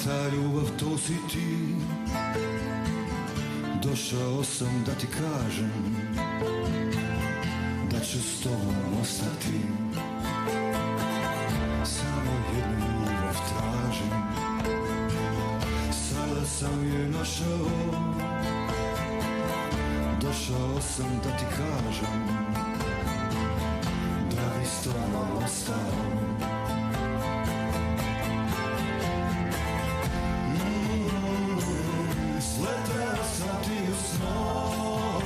ta ljubav to si ti. Došao sam da ti kažem da ću s tobom ostati. Samo jednu ljubav tražim, sada sam je našao. Došao sam da ti kažem da bi s tobom ostao. Sletao sam ti u snove,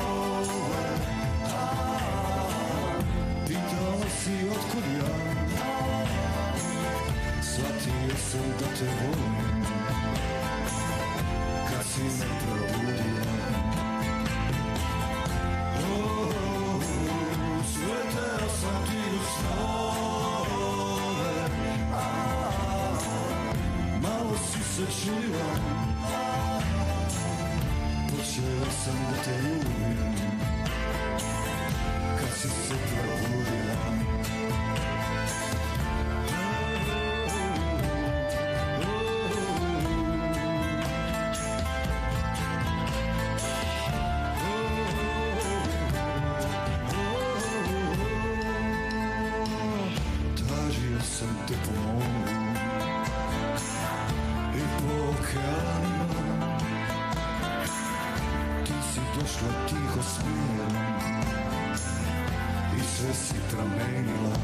pitao si otkud ja. Shvatio sam da te volim kad si me probudila. Sletao sam ti u snove, malo si se čula. Počeo sam da te ljubim kad si se probudila. Tražio sam te po moru i po okeanima. Došla tiho smirom i sve si promenila.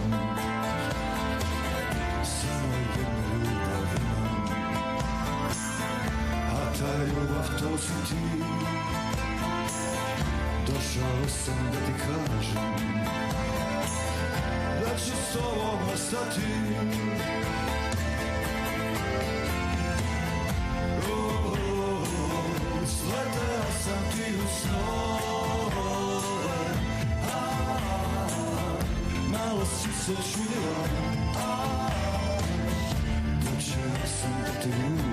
Samo jednu ljubav imam, a ta ljubav to si ti. Došao sam da ti kažem da ću s tobom ostati. Sletao sam ti u snove, malo si se čudila. Počeo sam da te ljubim